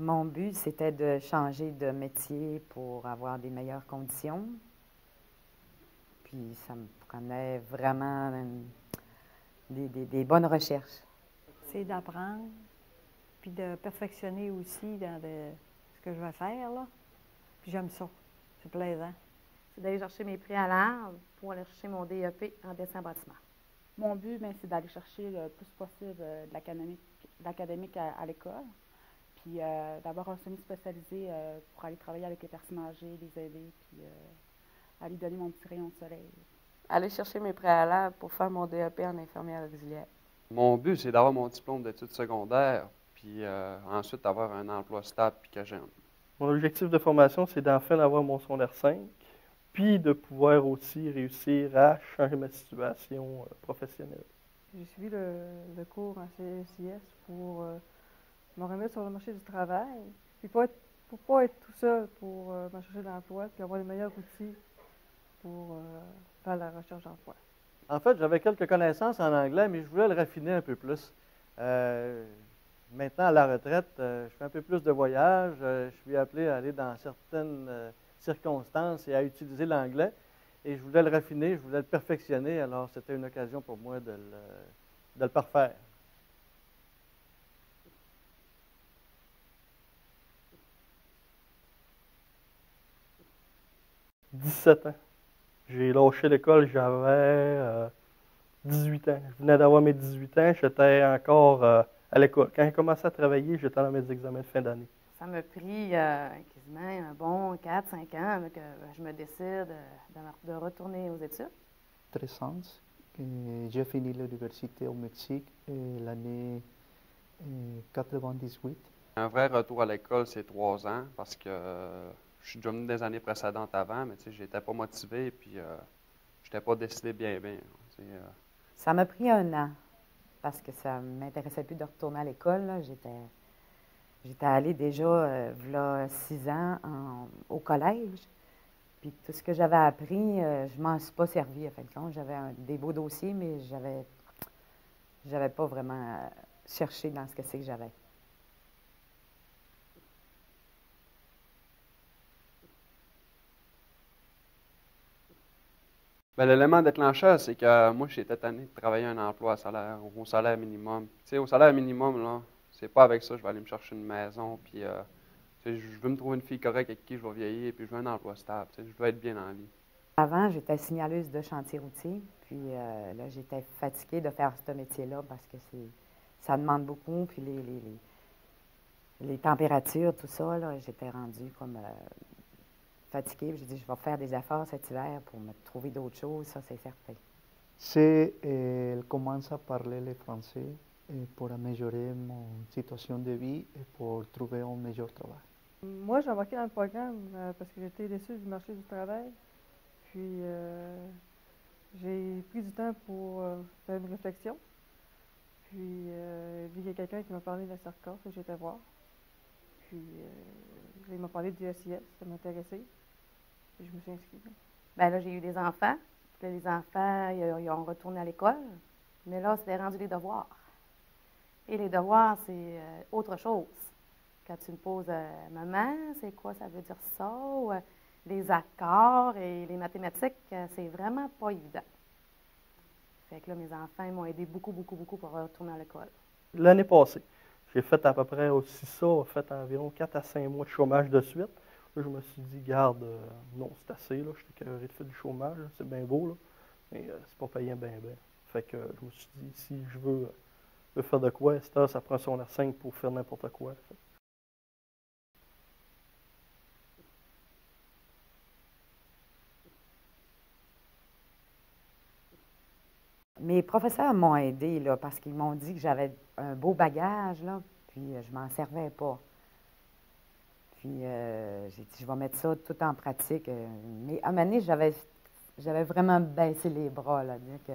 Mon but, c'était de changer de métier pour avoir des meilleures conditions. Puis ça me prenait vraiment des bonnes recherches. C'est d'apprendre, puis de perfectionner aussi dans ce que je vais faire, là. Puis j'aime ça. C'est plaisant. C'est d'aller chercher mes préalables pour aller chercher mon DEP en dessin bâtiment. Mon but, c'est d'aller chercher le plus possible de l'académique à l'école, puis d'avoir un semi-spécialisé pour aller travailler avec les personnes âgées, les aider, puis aller donner mon petit rayon de soleil. Aller chercher mes préalables pour faire mon DEP en infirmière auxiliaire. Mon but, c'est d'avoir mon diplôme d'études secondaires, puis ensuite avoir un emploi stable puis que j'aime. Mon objectif de formation, c'est d'enfin avoir mon secondaire 5, puis de pouvoir aussi réussir à changer ma situation professionnelle. J'ai suivi le cours en CSIS pour me remettre sur le marché du travail, puis pour pas être tout seul pour me chercher de l'emploi, puis avoir les meilleurs outils pour faire la recherche d'emploi. En fait, j'avais quelques connaissances en anglais, mais je voulais le raffiner un peu plus. Maintenant, à la retraite, je fais un peu plus de voyages. Je suis appelé à aller dans certaines circonstances et à utiliser l'anglais. Et je voulais le raffiner, je voulais le perfectionner. Alors, c'était une occasion pour moi de le parfaire. « 17 ans. J'ai lâché l'école, j'avais 18 ans. Je venais d'avoir mes 18 ans, j'étais encore à l'école. Quand j'ai commencé à travailler, j'étais dans mes examens de fin d'année. Ça m'a pris quasiment un bon 4-5 ans avant que je me décide de retourner aux études. 13 ans. J'ai fini l'université au Mexique l'année 98. Un vrai retour à l'école, c'est 3 ans, parce que je suis déjà venu des années précédentes avant, mais je n'étais pas motivé, puis je n'étais pas décidé bien. Ça m'a pris un an, parce que ça ne m'intéressait plus de retourner à l'école. J'étais allée déjà, là, 6 ans au collège. Puis tout ce que j'avais appris, je m'en suis pas servi, à fin de compte. J'avais des beaux dossiers, mais j'avais pas vraiment cherché dans ce que c'est que j'avais. Ben, l'élément déclencheur, c'est que moi, j'étais tanné de travailler un emploi au salaire minimum. Tu sais, au salaire minimum, là, c'est pas avec ça que je vais aller me chercher une maison, puis tu sais, je veux me trouver une fille correcte avec qui je vais vieillir, puis je veux un emploi stable. Tu sais, je veux être bien dans la vie. Avant, j'étais signaleuse de chantier routier, puis là, j'étais fatiguée de faire ce métier-là parce que ça demande beaucoup, puis les températures, tout ça, là, j'étais rendue comme fatiguée. J'ai dit, je vais faire des efforts cet hiver pour me trouver d'autres choses, ça, c'est certain. Elle commence à parler le français pour améliorer mon situation de vie et pour trouver un meilleur travail. Moi, j'ai embarqué dans le programme parce que j'étais déçue du marché du travail. Puis, j'ai pris du temps pour faire une réflexion. Puis, il y a quelqu'un qui m'a parlé de la CERCAS, que j'étais voir. Puis, il m'a parlé du SIS, ça m'intéressait. Puis, je me suis inscrite. Bien là, j'ai eu des enfants. Puis là, les enfants, ils ont retourné à l'école. Mais là, c'était rendu les devoirs. Et les devoirs, c'est autre chose. Quand tu me poses « Maman, c'est quoi ça veut dire ça? » ou les accords et les mathématiques, c'est vraiment pas évident. Fait que là, mes enfants ils m'ont aidé beaucoup pour retourner à l'école. L'année passée, j'ai fait à peu près aussi ça, fait environ 4 à 5 mois de chômage de suite. Là, je me suis dit, garde, non, c'est assez, là, j'étais carré de faire du chômage, c'est bien beau, là, mais c'est pas payant bien. Fait que je me suis dit, si je veux faire de quoi, ça prend son R5 pour faire n'importe quoi. Mes professeurs m'ont aidée, là, parce qu'ils m'ont dit que j'avais un beau bagage, là, puis je m'en servais pas. Puis j'ai dit, je vais mettre ça tout en pratique. Mais à un moment donné, j'avais vraiment baissé les bras, là, dire que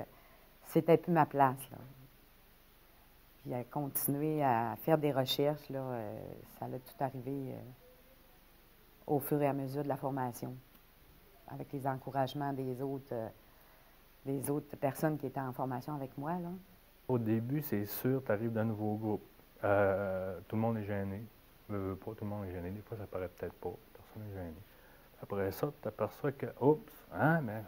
c'était plus ma place, là. Puis à continuer à faire des recherches, là, ça allait tout arriver au fur et à mesure de la formation, avec les encouragements des autres personnes qui étaient en formation avec moi, là. Au début, c'est sûr, tu arrives d'un nouveau groupe. Tout le monde est gêné. Pas tout le monde est gêné. Des fois, ça paraît peut-être pas. Personne n'est gêné. Après ça, tu t'aperçois que, oups, mais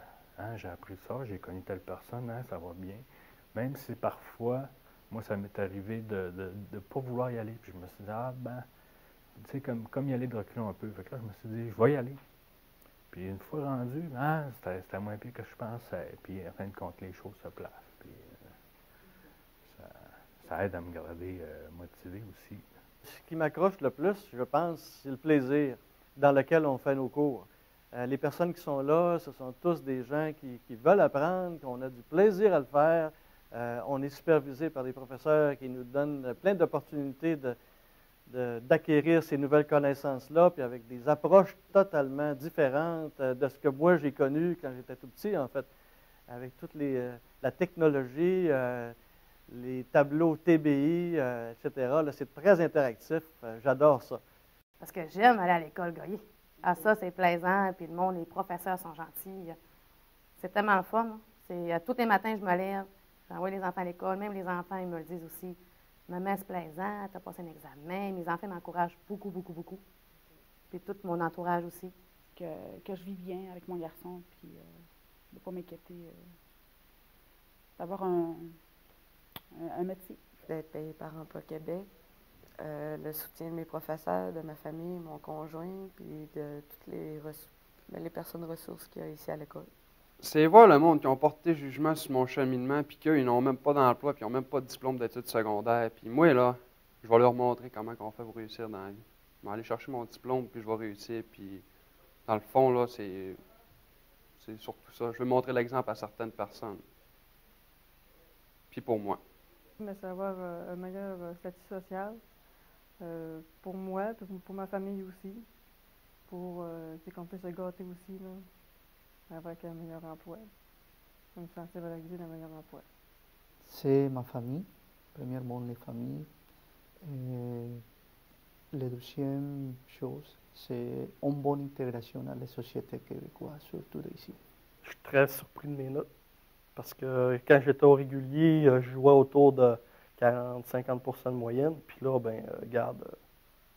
j'ai appris ça, j'ai connu telle personne, ça va bien. Même si parfois, moi, ça m'est arrivé de ne pas vouloir y aller. Puis je me suis dit, tu sais, comme y aller de reculons un peu. Fait que là, je me suis dit, je vais y aller. Puis une fois rendu, c'était moins pire que je pensais. Puis en fin de compte, les choses se placent. Puis ça aide à me garder motivé aussi. Ce qui m'accroche le plus, je pense, c'est le plaisir dans lequel on fait nos cours. Les personnes qui sont là, ce sont tous des gens qui veulent apprendre, qu'on a du plaisir à le faire. On est supervisé par des professeurs qui nous donnent plein d'opportunités d'acquérir ces nouvelles connaissances-là, puis avec des approches totalement différentes de ce que moi j'ai connu quand j'étais tout petit, en fait, avec toute la technologie, les tableaux TBI, etc. Là, c'est très interactif. J'adore ça. Parce que j'aime aller à l'école, Goyer. Ah, ça, c'est plaisant, puis le monde, les professeurs sont gentils. C'est tellement le fun. Hein? C'est, tous les matins, je me lève, j'envoie les enfants à l'école, même les enfants, ils me le disent aussi. Maman, c'est plaisant, tu as passé un examen. Mes enfants m'encouragent beaucoup, beaucoup, beaucoup. Puis tout mon entourage aussi. Que je vis bien avec mon garçon, puis de ne pas m'inquiéter d'avoir un métier. D'être payé par Emploi Québec, le soutien de mes professeurs, de ma famille, mon conjoint, puis de toutes les personnes ressources qu'il y a ici à l'école. C'est voir le monde qui ont porté jugement sur mon cheminement, puis qu'eux, ils n'ont même pas d'emploi, puis ils n'ont même pas de diplôme d'études secondaires. Puis moi, là, je vais leur montrer comment on fait pour réussir dans la vie. Je vais aller chercher mon diplôme, puis je vais réussir. Puis, dans le fond, là, c'est surtout ça. Je veux montrer l'exemple à certaines personnes. Puis pour moi. Mais c'est avoir un meilleur statut social pour moi, puis pour ma famille aussi, pour qu'on puisse se gâter aussi, là, avec un meilleur emploi, me sentir valorisé dans un meilleur emploi. C'est ma famille, premièrement les familles. Et la deuxième chose, c'est une bonne intégration à la société québécoise, surtout ici. Je suis très surpris de mes notes. Parce que quand j'étais au régulier, je jouais autour de 40-50% de moyenne. Puis là, regarde,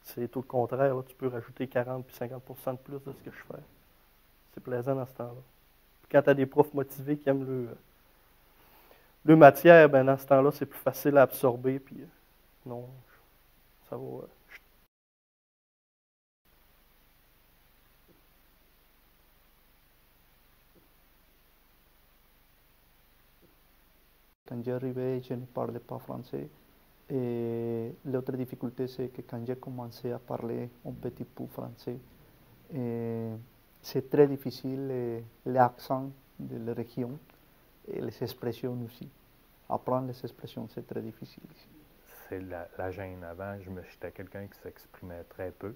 c'est tout le contraire. Là, tu peux rajouter 40 puis 50% de plus de ce que je fais. C'est plaisant dans ce temps-là. Puis quand tu as des profs motivés qui aiment le matière, dans ce temps-là, c'est plus facile à absorber. Puis non, ça va. Quand j'arrivais, je ne parlais pas français. Et l'autre difficulté, c'est que quand j'ai commencé à parler un petit peu français, c'est très difficile l'accent de la région et les expressions aussi. Apprendre les expressions, c'est très difficile ici. C'est la gêne. Avant, j'étais quelqu'un qui s'exprimait très peu.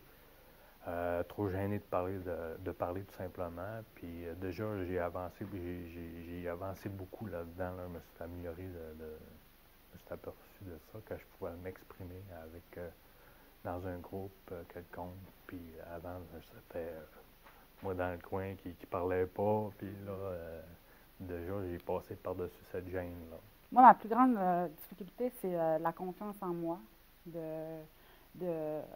Trop gêné de parler tout simplement. Puis déjà, j'ai avancé beaucoup là-dedans. Là. Je me suis amélioré, je me suis aperçu de ça, que je pouvais m'exprimer dans un groupe quelconque. Puis avant, c'était moi dans le coin qui parlait pas. Puis là, déjà, j'ai passé par-dessus cette gêne-là. Moi, ma plus grande difficulté, c'est la confiance en moi.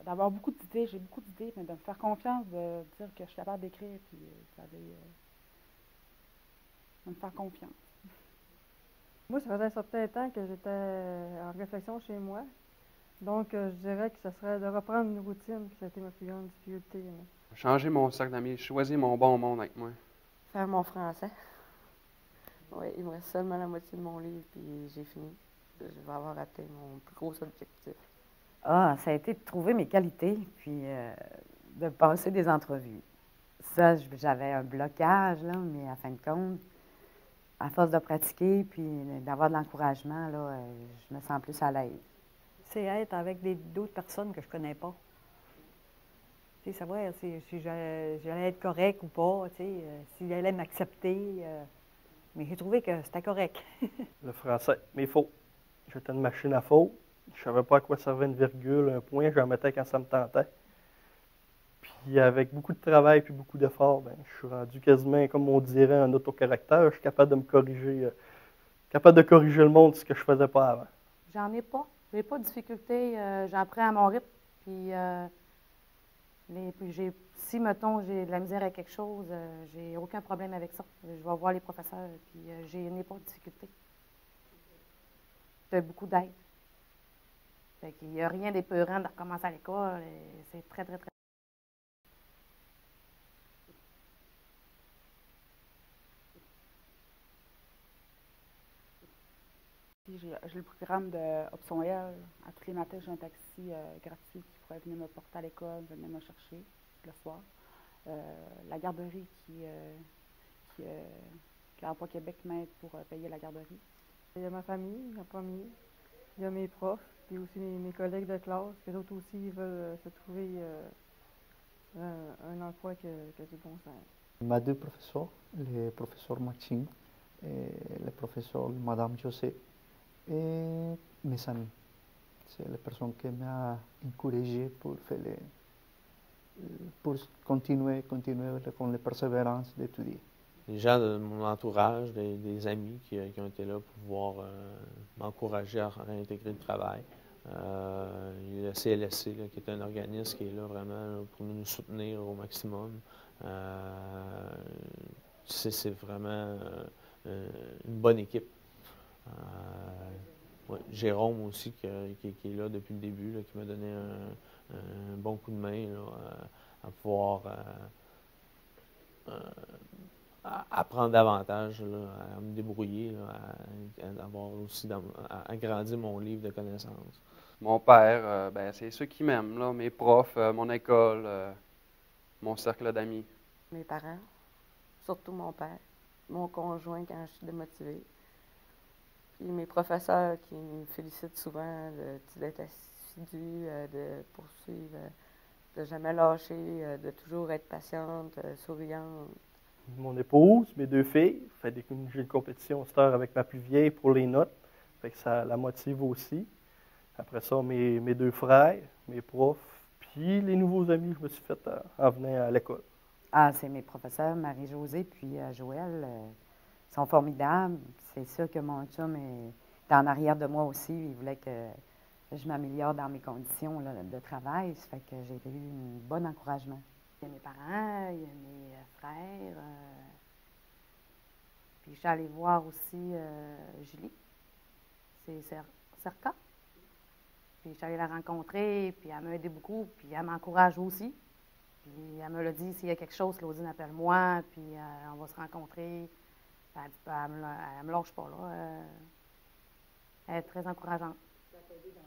D'avoir beaucoup d'idées, j'ai beaucoup d'idées, mais de me faire confiance, de dire que je suis capable d'écrire, puis de me faire confiance. Moi, ça faisait un certain temps que j'étais en réflexion chez moi. Donc, je dirais que ce serait de reprendre une routine, puis ça a été ma plus grande difficulté. Changer mon cercle d'amis, choisir mon bon monde avec moi. Faire mon français. Oui, il me reste seulement la moitié de mon livre, puis j'ai fini. Je vais avoir atteint mon plus gros objectif. Ah, ça a été de trouver mes qualités, puis de passer des entrevues. Ça, j'avais un blocage, là, mais à fin de compte, à force de pratiquer, puis d'avoir de l'encouragement, là, je me sens plus à l'aise. C'est être avec d'autres personnes que je connais pas. Tu sais, savoir si j'allais être correct ou pas, tu sais, s'ils allaient m'accepter. Mais j'ai trouvé que c'était correct. Le français, mes fautes. J'étais une machine à fautes. Je ne savais pas à quoi servait une virgule, un point. J'en mettais quand ça me tentait. Puis avec beaucoup de travail et beaucoup d'efforts, je suis rendu quasiment, comme on dirait, un autocorrecteur. Je suis capable de me corriger, capable de corriger le monde, ce que je ne faisais pas avant. J'en ai pas. J'ai pas de difficulté. J'apprends à mon rythme. Puis, si, mettons, j'ai de la misère avec quelque chose, j'ai aucun problème avec ça. Je vais voir les professeurs, puis je n'ai pas de difficulté. J'ai beaucoup d'aide. Fait qu'il n'y a rien d'épeurant de recommencer à l'école. C'est très, très, très. J'ai le programme d'Option L. À tous les matins, j'ai un taxi gratuit qui pourrait venir me porter à l'école, venir me chercher le soir. La garderie qui l'Emploi Québec m'aide pour payer la garderie. Il y a ma famille en premier, il y a mes profs, puis aussi mes collègues de classe, que d'autres aussi veulent se trouver un emploi qui a du bon sens. Mes deux professeurs, le professeur Maxime et le professeur Madame José, et mes amis. C'est la personne qui m'a encouragé pour continuer con la persévérance d'étudier. Les gens de mon entourage, des amis qui ont été là pour pouvoir m'encourager à réintégrer le travail. Il y a le CLSC, là, qui est un organisme qui est là vraiment là, pour nous soutenir au maximum. C'est vraiment une bonne équipe. Ouais, Jérôme aussi, qui est là depuis le début, là, qui m'a donné un bon coup de main là, à pouvoir apprendre davantage, là, à me débrouiller, là, à avoir aussi à agrandir mon livre de connaissances. Mon père, ben, c'est ceux qui m'aiment, là, mes profs, mon école, mon cercle d'amis. Mes parents, surtout mon père, mon conjoint quand je suis démotivée. Puis mes professeurs qui me félicitent souvent d'être assidu, de poursuivre, de jamais lâcher, de toujours être patiente, souriante. Mon épouse, mes deux filles, j'ai une compétition cette heure avec ma plus vieille pour les notes, fait que ça la motive aussi. Après ça, mes deux frères, mes profs, puis les nouveaux amis que je me suis fait en venant à l'école. Ah, c'est mes professeurs, Marie-Josée puis Joël. Ils sont formidables. C'est sûr que mon chum est en arrière de moi aussi. Il voulait que je m'améliore dans mes conditions là, de travail. Ça fait que j'ai eu un bon encouragement. Il y a mes parents, il y a mes frères. Puis je suis allée voir aussi Julie. C'est Cerca. Puis je suis allée la rencontrer, puis elle m'a aidé beaucoup, puis elle m'encourage aussi. Puis elle me l'a dit, s'il y a quelque chose, Claudine, appelle-moi, puis on va se rencontrer. Elle me lâche pas, là. Elle est très encourageante. Ça t'a aidé dans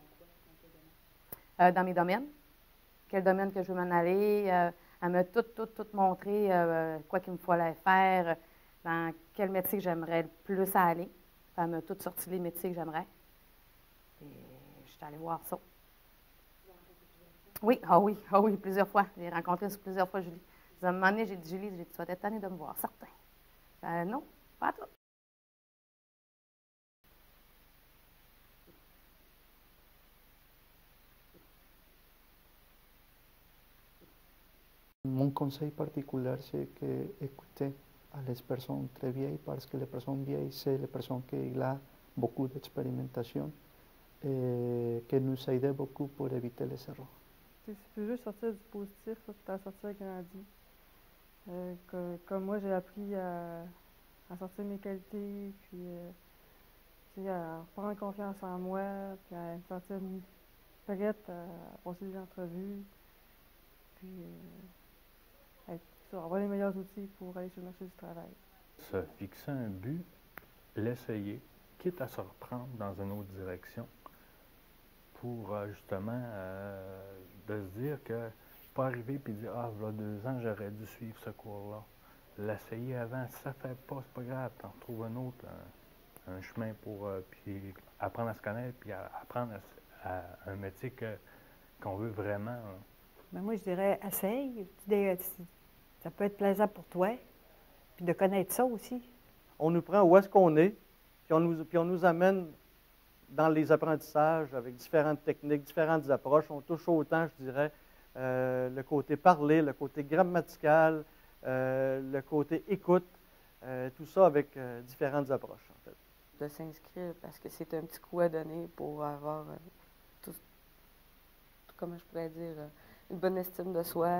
quoi? Dans mes domaines. Quel domaine que je veux m'en aller. Elle m'a tout montré quoi qu'il me fallait faire, dans quel métier j'aimerais le plus aller. Elle m'a tout sorti les métiers que j'aimerais. Et je suis allée voir ça. Oui, plusieurs fois. J'ai rencontré plusieurs fois Julie. À un moment donné, j'ai dit, Julie, tu vas être tannée de me voir, certain. Non, pas tout. Mon conseil particulier, c'est d'écouter à les personnes très vieilles, parce que les personnes vieilles, c'est les personnes qui ont beaucoup d'expérimentation et qui nous aident beaucoup pour éviter les erreurs. Si tu peux juste sortir du positif, tu t'en sortir grandi. Comme moi, j'ai appris à sortir mes qualités, puis à prendre confiance en moi, puis à me sentir prête à passer des entrevues, puis avoir les meilleurs outils pour aller sur le marché du travail. Se fixer un but, l'essayer, quitte à se reprendre dans une autre direction, pour justement de se dire que pas arriver et dire « Ah, voilà 2 ans, j'aurais dû suivre ce cours-là ». L'essayer avant, si ça ne fait pas, c'est pas grave, t'en retrouves un autre, un chemin pour puis apprendre à se connaître, puis apprendre à un métier qu'on veut vraiment. Ben moi, je dirais, essaye. Ça peut être plaisant pour toi, puis de connaître ça aussi. On nous prend où est-ce qu'on est, puis on nous amène dans les apprentissages avec différentes techniques, différentes approches. On touche autant, je dirais, le côté parler, le côté grammatical, le côté écoute, tout ça avec différentes approches, en fait. De s'inscrire parce que c'est un petit coup à donner pour avoir tout comment je pourrais dire, une bonne estime de soi,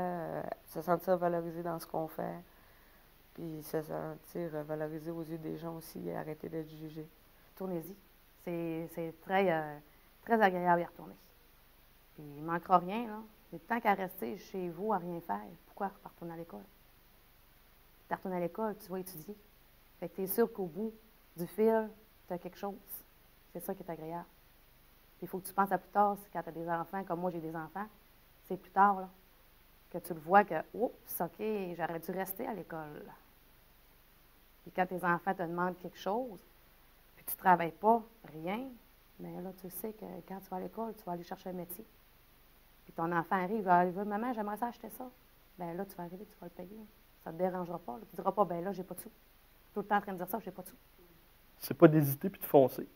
se sentir valorisé dans ce qu'on fait, puis se sentir valorisé aux yeux des gens aussi et arrêter d'être jugé. Tournez-y. C'est très agréable à y retourner. Puis il ne manquera rien, là. Mais tant qu'à rester chez vous à rien faire, pourquoi retourner à l'école? Tu retournes à l'école, tu vas étudier. Fait que tu es sûr qu'au bout du fil, tu as quelque chose. C'est ça qui est agréable. Puis il faut que tu penses à plus tard, quand tu as des enfants, comme moi j'ai des enfants, c'est plus tard, là, que tu le vois que, oups, OK, j'aurais dû rester à l'école. Puis quand tes enfants te demandent quelque chose, puis tu ne travailles pas, rien, bien là, tu sais que quand tu vas à l'école, tu vas aller chercher un métier. Puis ton enfant arrive, il va dire, maman, j'aimerais ça acheter ça. Bien là, tu vas arriver, tu vas le payer. Ça ne te dérangera pas. Là. Tu ne diras pas, ben là, j'ai pas de sous. Tout le temps en train de dire ça, j'ai pas de sous. C'est pas d'hésiter puis de foncer.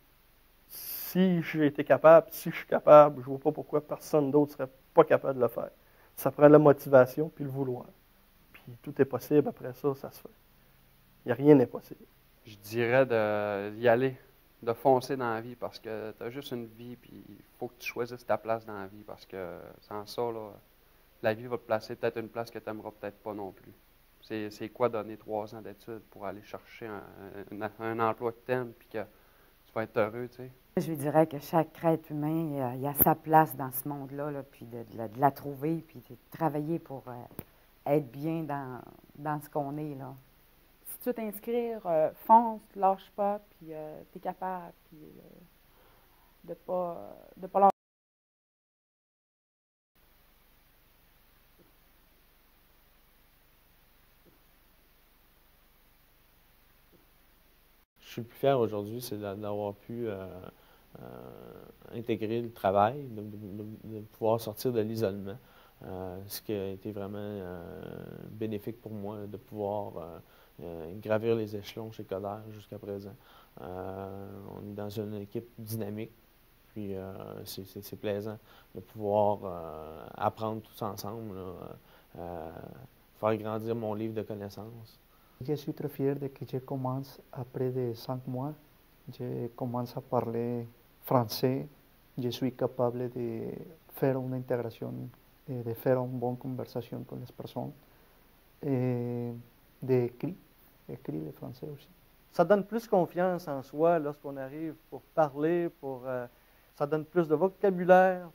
Si j'ai été capable, si je suis capable, je ne vois pas pourquoi personne d'autre ne serait pas capable de le faire. Ça prend la motivation puis le vouloir. Puis tout est possible, après ça, ça se fait. Il n'y a rien d'impossible. Je dirais d'y aller, de foncer dans la vie parce que tu as juste une vie, puis il faut que tu choisisses ta place dans la vie parce que sans ça, là, la vie va te placer peut-être une place que tu n'aimeras peut-être pas non plus. C'est quoi donner 3 ans d'études pour aller chercher un emploi que tu aimes puis que tu vas être heureux, tu sais? Je lui dirais que chaque être humain, il a sa place dans ce monde-là, là, puis de la trouver, puis de travailler pour être bien dans ce qu'on est, là. Si tu veux t'inscrire, fonce, lâche pas, puis tu es capable, puis de pas lâcher. Je suis plus fier aujourd'hui, c'est d'avoir pu intégrer le travail, de pouvoir sortir de l'isolement, ce qui a été vraiment bénéfique pour moi, de pouvoir gravir les échelons chez Coder jusqu'à présent. On est dans une équipe dynamique, puis c'est plaisant de pouvoir apprendre tous ensemble, là, faire grandir mon livre de connaissances. Je suis très fier de que je commence, après de 5 mois, je commence à parler français. Je suis capable de faire une intégration, de faire une bonne conversation avec les personnes, et d'écrire le français aussi. Ça donne plus confiance en soi lorsqu'on arrive pour parler, ça donne plus de vocabulaire,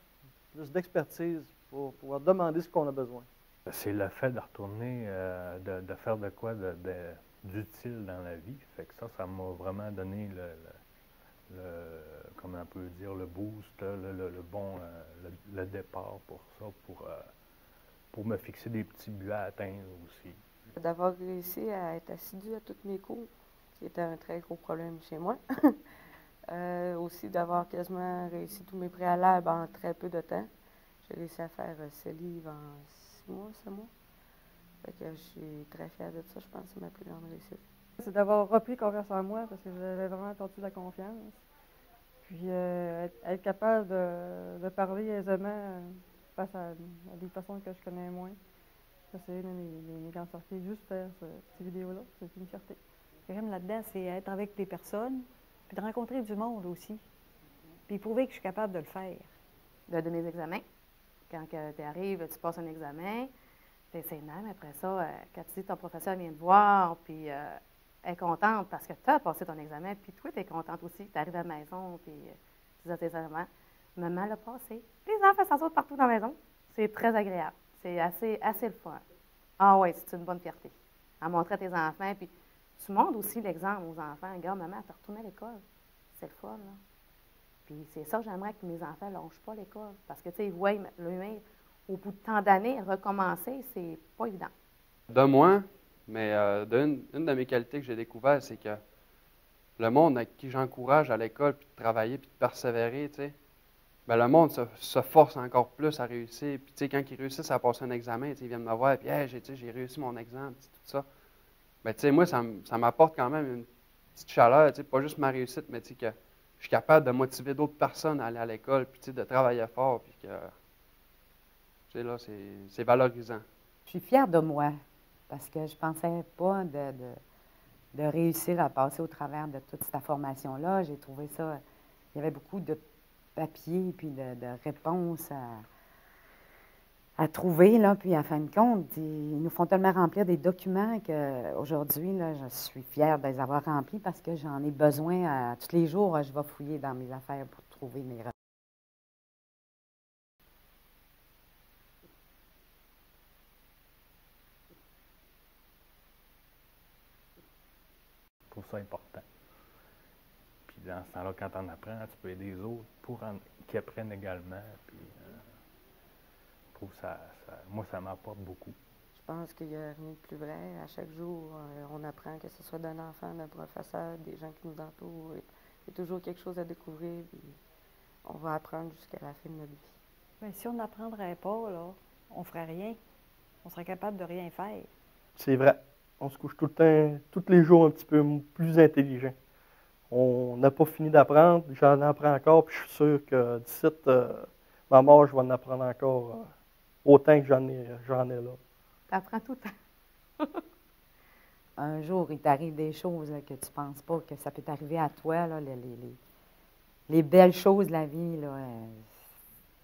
plus d'expertise pour pouvoir demander ce qu'on a besoin. C'est le fait de retourner, de faire de quoi d'utile dans la vie. Fait que ça m'a vraiment donné comment on peut dire, le boost, le départ pour ça, pour me fixer des petits buts à atteindre aussi. D'avoir réussi à être assidu à tous mes cours, qui était un très gros problème chez moi. Aussi d'avoir quasiment réussi tous mes préalables en très peu de temps. J'ai réussi à faire 6 livres en 6 mois, 7 mois. Fait que je suis très fière de ça. Je pense que c'est ma plus grande réussite. C'est d'avoir repris confiance en moi parce que j'avais vraiment perdu la confiance. Puis être capable de parler aisément face à des personnes que je connais moins. Ça, c'est une de mes grandes fiertés. Juste faire cette vidéo-là, c'est une fierté. Ce que j'aime là-dedans, c'est être avec des personnes, puis de rencontrer du monde aussi. Puis prouver que je suis capable de le faire. De mes examens. Quand tu arrives, tu passes un examen, tu es énorme. Après ça, quand tu dis que ton professeur vient te voir, puis elle est contente parce que tu as passé ton examen, puis toi, tu es contente aussi. Tu arrives à la maison, puis tu dis à tes enfants, maman l'a passé. Les enfants s'en sortent partout dans la maison. C'est très agréable. C'est assez le fun. Ah oui, c'est une bonne fierté. À montrer à tes enfants, puis tu montres aussi l'exemple aux enfants. Regarde, maman, tu retourné à l'école. C'est le fun, là. Puis c'est ça que j'aimerais que mes enfants ne lâchent pas l'école. Parce que, tu sais, ils voient l'humain, au bout de tant d'années, recommencer, c'est pas évident. De moi, mais une de mes qualités que j'ai découvert, c'est que le monde avec qui j'encourage à l'école, puis de travailler, puis de persévérer, tu sais, ben le monde se force encore plus à réussir. Puis, tu sais, quand ils réussissent à passer un examen, tu sais, ils viennent me voir, puis, hey, j'ai réussi mon examen, tout ça. Ben, tu sais, moi, ça m'apporte quand même une petite chaleur, tu sais, pas juste ma réussite, mais tu sais, que je suis capable de motiver d'autres personnes à aller à l'école, puis, tu sais, de travailler fort, puis que, tu sais, là, c'est valorisant. Je suis fière de moi, parce que je pensais pas de réussir à passer au travers de toute cette formation-là. J'ai trouvé ça, il y avait beaucoup de papiers puis de réponses à trouver, là, puis en fin de compte, ils nous font tellement remplir des documents qu'aujourd'hui, là, je suis fière de les avoir remplis parce que j'en ai besoin tous les jours. Je vais fouiller dans mes affaires pour trouver mes revenus. Je trouve ça important. Puis dans ce temps-là, quand on apprend, tu peux aider les autres qui apprennent également. Puis, je trouve moi, ça m'apporte beaucoup. Je pense qu'il n'y a rien de plus vrai. À chaque jour, on apprend, que ce soit d'un enfant, d'un professeur, des gens qui nous entourent. Il y a toujours quelque chose à découvrir. Puis on va apprendre jusqu'à la fin de notre vie. Mais si on n'apprendrait pas, là, on ne ferait rien. On serait capable de rien faire. C'est vrai. On se couche tout le temps, tous les jours un petit peu plus intelligent. On n'a pas fini d'apprendre, j'en apprends encore, puis je suis sûr que d'ici ma mort, je vais en apprendre encore autant que j'en ai là. Tu apprends tout le temps. Un jour, il t'arrive des choses là, que tu ne penses pas que ça peut t'arriver à toi, là, les belles choses de la vie. Là,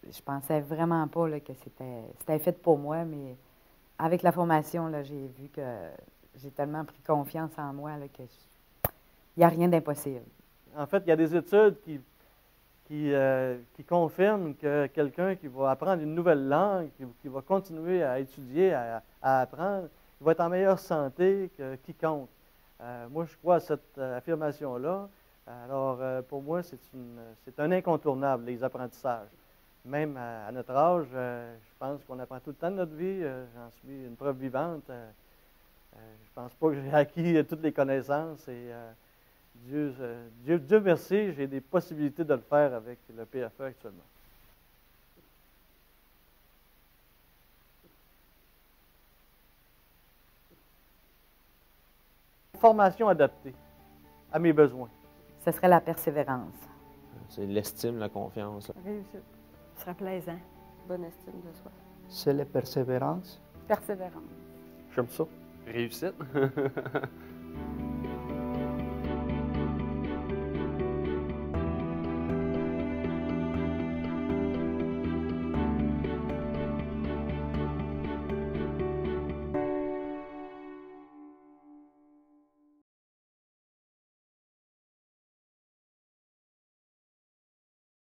je pensais vraiment pas là, que c'était fait pour moi, mais avec la formation, là, j'ai vu que j'ai tellement pris confiance en moi là, que il n'y a rien d'impossible. En fait, il y a des études qui confirment que quelqu'un qui va apprendre une nouvelle langue, qui va continuer à étudier, à apprendre, il va être en meilleure santé que quiconque. Moi, je crois à cette affirmation-là. Alors, pour moi, c'est un incontournable, les apprentissages. Même à notre âge, je pense qu'on apprend tout le temps de notre vie. J'en suis une preuve vivante. Je ne pense pas que j'ai acquis toutes les connaissances et Dieu merci, j'ai des possibilités de le faire avec le PFE actuellement. Formation adaptée à mes besoins. Ce serait la persévérance. C'est l'estime, la confiance. Réussite. Ce serait plaisant. Bonne estime de soi. C'est la persévérance. Persévérance. J'aime ça. Réussite.